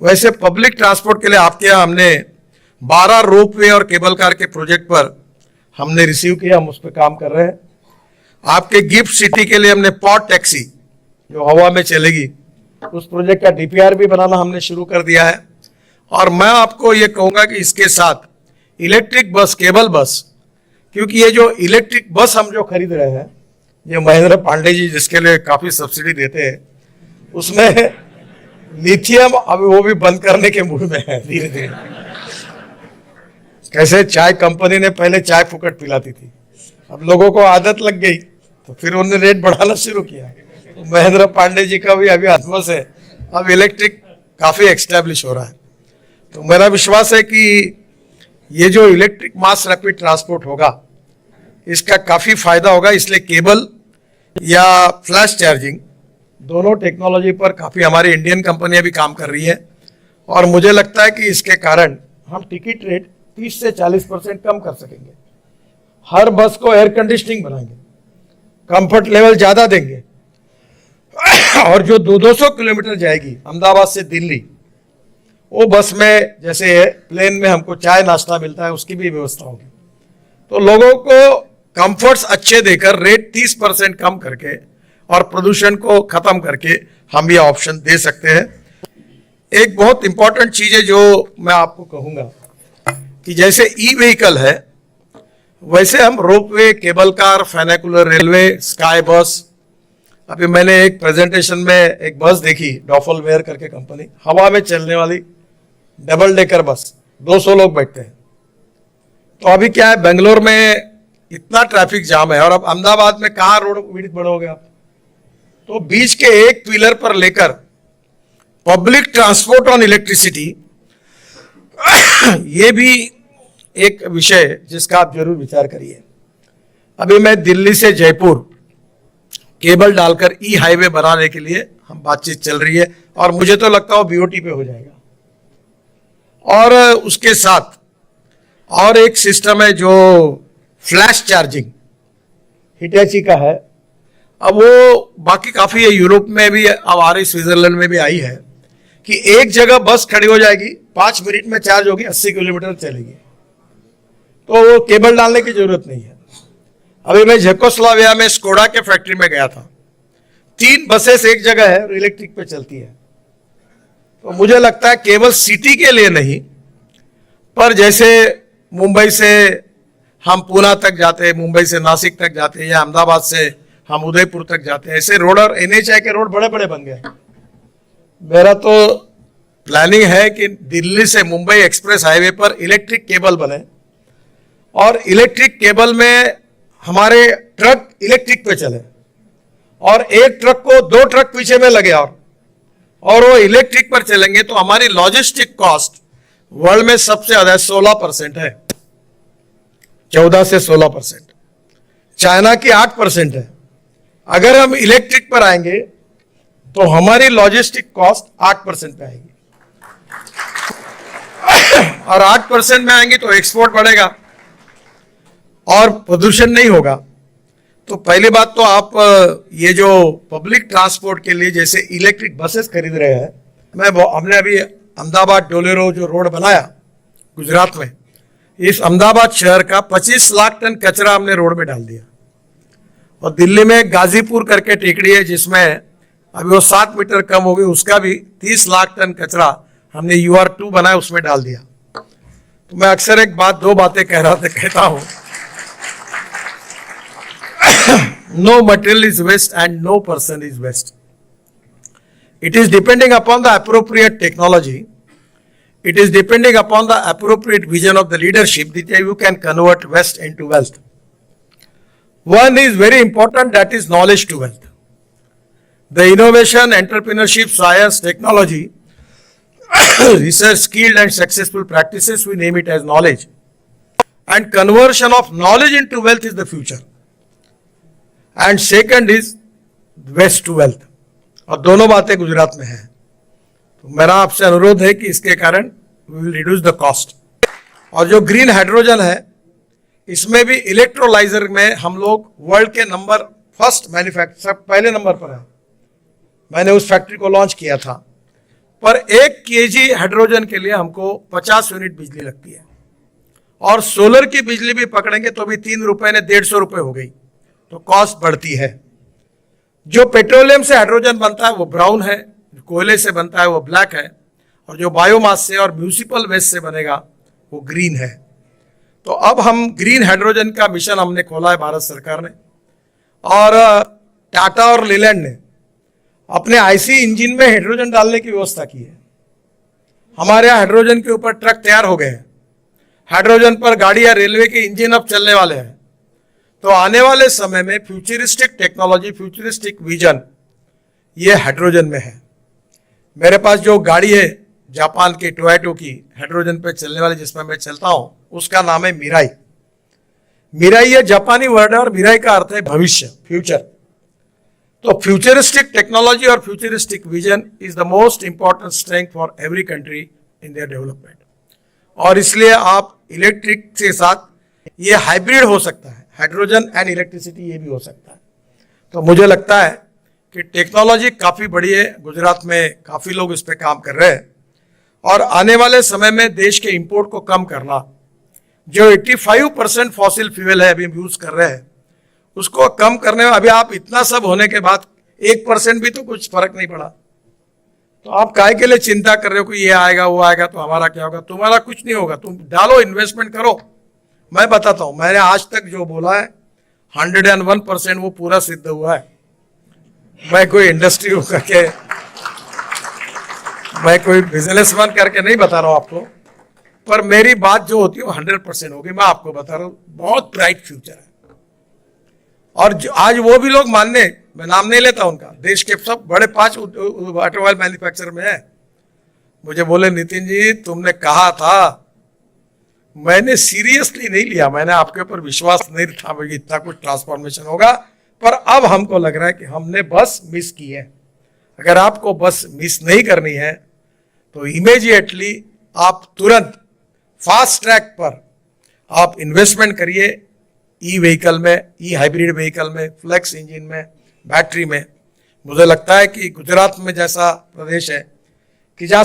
वैसे public transport के लिए आपके यहाँ हमने 12 रोपवे और केबल कार के प्रोजेक्ट पर हमने रिसीव किया, हम उस पर काम कर रहे हैं। आपके गिफ्ट सिटी के लिए हमने पॉड टैक्सी जो हवा में चलेगी, उस प्रोजेक्ट का डीपीआर भी बनाना हमने शुरू कर दिया है। और मैं आपको ये कहूँगा कि इसके साथ इलेक्ट्रिक बस, केबल बस, क्योंकि ये जो इलेक्ट्रिक बस हम जो खरीद रहे हैं, ये महेंद्र पांडे जी जिसके लिए काफ़ी सब्सिडी देते हैं, उसमें लिथियम अभी वो भी बंद करने के मूड में है धीरे धीरे। कैसे चाय कंपनी ने पहले चाय फुकट पिलाती थी, अब लोगों को आदत लग गई तो फिर उन्होंने रेट बढ़ाना शुरू किया। तो महेंद्र पांडे जी का भी अभी आत्मस है, अब इलेक्ट्रिक काफ़ी एक्स्टैब्लिश हो रहा है। तो मेरा विश्वास है कि ये जो इलेक्ट्रिक मास रैपिड ट्रांसपोर्ट होगा, इसका काफ़ी फायदा होगा। इसलिए केबल या फ्लैश चार्जिंग दोनों टेक्नोलॉजी पर काफ़ी हमारी इंडियन कंपनियां भी काम कर रही है। और मुझे लगता है कि इसके कारण हम टिकट रेट 30 से 40% कम कर सकेंगे। हर बस को एयर कंडीशनिंग बनाएंगे, कंफर्ट लेवल ज़्यादा देंगे, और जो 200 किलोमीटर जाएगी अहमदाबाद से दिल्ली, वो बस में जैसे प्लेन में हमको चाय नाश्ता मिलता है, उसकी भी व्यवस्था होगी। तो लोगों को कंफर्ट्स अच्छे देकर रेट 30% कम करके और प्रदूषण को खत्म करके हम ये ऑप्शन दे सकते हैं। एक बहुत इंपॉर्टेंट चीज़ है जो मैं आपको कहूँगा कि जैसे ई व्हीकल है, वैसे हम ropeway, cable car, funicular railway, sky bus, अभी मैंने एक प्रेजेंटेशन में एक बस देखी, डॉफलवेयर करके कंपनी, हवा में चलने वाली डबल डेकर बस, 200 लोग बैठते हैं। तो अभी क्या है, बेंगलोर में इतना ट्रैफिक जाम है, और अब अहमदाबाद में कहाँ रोड विड्थ बढ़ोगे आप? तो बीच के एक पिलर पर लेकर पब्लिक ट्रांसपोर्ट ऑन इलेक्ट्रिसिटी, ये भी एक विषय जिसका आप जरूर विचार करिए। अभी मैं दिल्ली से जयपुर केबल डालकर ई हाईवे बनाने के लिए हम बातचीत चल रही है, और मुझे तो लगता है बीओटी पे हो जाएगा। और उसके साथ और एक सिस्टम है जो फ्लैश चार्जिंग, हिटैची का है। अब वो बाकी काफ़ी है, यूरोप में भी अब आ रही, स्विट्जरलैंड में भी आई है, कि एक जगह बस खड़ी हो जाएगी, 5 मिनट में चार्ज होगी, 80 किलोमीटर चलेगी, तो वो केबल डालने की जरूरत नहीं है। अभी मैं जेकोस्लोवाकिया में स्कोडा के फैक्ट्री में गया था, 3 बसेस एक जगह है और इलेक्ट्रिक पे चलती है। तो मुझे लगता है केवल सिटी के लिए नहीं, पर जैसे मुंबई से हम पूना तक जाते हैं, मुंबई से नासिक तक जाते हैं, या अहमदाबाद से हम उदयपुर तक जाते हैं, ऐसे रोड और एनएचआई के रोड बड़े बड़े बन गए। मेरा तो प्लानिंग है कि दिल्ली से मुंबई एक्सप्रेस हाईवे पर इलेक्ट्रिक केबल बने, और इलेक्ट्रिक केबल में हमारे ट्रक इलेक्ट्रिक पे चले, और एक ट्रक को 2 ट्रक पीछे में लगे, और वो इलेक्ट्रिक पर चलेंगे। तो हमारी लॉजिस्टिक कॉस्ट वर्ल्ड में सबसे ज्यादा 16% है, 14 से 16%। चाइना की 8% है। अगर हम इलेक्ट्रिक पर आएंगे तो हमारी लॉजिस्टिक कॉस्ट 8% पे आएगी, और 8% में आएंगे तो एक्सपोर्ट बढ़ेगा और प्रदूषण नहीं होगा। तो पहली बात तो आप ये जो पब्लिक ट्रांसपोर्ट के लिए जैसे इलेक्ट्रिक बसेस खरीद रहे हैं, हमने अभी अहमदाबाद डोलेरो जो रोड बनाया गुजरात में, इस अहमदाबाद शहर का 25 लाख टन कचरा हमने रोड में डाल दिया। और दिल्ली में गाजीपुर करके टेकड़ी है जिसमें अभी वो 7 मीटर कम हो गई, उसका भी 30 लाख टन कचरा हमने UR2 बनाया, उसमें डाल दिया। तो मैं अक्सर एक बात, 2 बातें कहता हूं, no material is waste and no person is waste. It is depending upon the appropriate technology. It is depending upon the appropriate vision of the leadership that you can convert waste into wealth. One is very important, that is knowledge to wealth. The innovation, entrepreneurship, science, technology, research, skilled and successful practices, we name it as knowledge. And conversion of knowledge into wealth is the future. And second is waste to wealth. और दोनों बातें गुजरात में हैं। तो मेरा आपसे अनुरोध है कि इसके कारण we will reduce the cost. और जो ग्रीन हाइड्रोजन है, इसमें भी इलेक्ट्रोलाइजर में हम लोग वर्ल्ड के फर्स्ट मैन्युफैक्चरर, पहले नंबर पर है। मैंने उस फैक्ट्री को लॉन्च किया था। पर 1 केजी हाइड्रोजन के लिए हमको 50 यूनिट बिजली लगती है, और सोलर की बिजली भी पकड़ेंगे तो भी 3 रुपए ने 150 रुपए हो गई, तो कॉस्ट बढ़ती है। जो पेट्रोलियम से हाइड्रोजन बनता है वो ब्राउन है, कोयले से बनता है वो ब्लैक है, और जो बायोमास से और म्यूनिसिपल वेस्ट से बनेगा वो ग्रीन है। तो अब हम ग्रीन हाइड्रोजन का मिशन हमने खोला है भारत सरकार ने, और टाटा और लीलैंड ने अपने आईसी इंजन में हाइड्रोजन डालने की व्यवस्था की है। हमारे यहाँ हाइड्रोजन के ऊपर ट्रक तैयार हो गए हैं, हाइड्रोजन पर गाड़ी या रेलवे के इंजन अब चलने वाले हैं। तो आने वाले समय में फ्यूचरिस्टिक टेक्नोलॉजी, फ्यूचरिस्टिक विजन ये हाइड्रोजन में है। मेरे पास जो गाड़ी है जापान की टोयोटा की हाइड्रोजन पे चलने वाली, जिसमें मैं चलता हूं, उसका नाम है मिराई। मिराई ये जापानी वर्ड है और मिराई का अर्थ है भविष्य, फ्यूचर। तो फ्यूचरिस्टिक टेक्नोलॉजी और futuristic vision is the most important strength for every country in their development. और इसलिए आप इलेक्ट्रिक के साथ ये हाइब्रिड हो सकता है, हाइड्रोजन एंड इलेक्ट्रिसिटी ये भी हो सकता है। तो मुझे लगता है कि टेक्नोलॉजी काफ़ी बड़ी है, गुजरात में काफ़ी लोग इस पे काम कर रहे हैं, और आने वाले समय में देश के इंपोर्ट को कम करना, जो 85% फॉसिल फ्यूल है अभी हम यूज़ कर रहे हैं, उसको कम करने में अभी आप इतना सब होने के बाद 1% भी तो कुछ फर्क नहीं पड़ा। तो आप काहे के लिए चिंता कर रहे हो कि ये आएगा वो आएगा तो हमारा क्या होगा? तुम्हारा कुछ नहीं होगा, तुम डालो, इन्वेस्टमेंट करो। मैं बताता हूं, मैंने आज तक जो बोला है 101% वो पूरा सिद्ध हुआ है। मैं कोई इंडस्ट्री करके, मैं कोई बिजनेसमैन करके नहीं बता रहा हूं आपको, पर मेरी बात जो होती है वो 100% होगी। मैं आपको बता रहा हूं, बहुत ब्राइट फ्यूचर है। और आज वो भी लोग मानने, मैं नाम नहीं लेता उनका, देश के सब बड़े 5 ऑटोमोबाइल मैन्युफैक्चरर में है, मुझे बोले नितिन जी तुमने कहा था, मैंने सीरियसली नहीं लिया, मैंने आपके ऊपर विश्वास नहीं था कि इतना कुछ ट्रांसफॉर्मेशन होगा, पर अब हमको लग रहा है कि हमने बस मिस की है। अगर आपको बस मिस नहीं करनी है तो इमीडिएटली आप तुरंत फास्ट ट्रैक पर आप इन्वेस्टमेंट करिए, ई व्हीकल में, ई हाइब्रिड व्हीकल में, फ्लेक्स इंजन में, बैटरी में। मुझे लगता है कि गुजरात में जैसा प्रदेश है कि जहाँ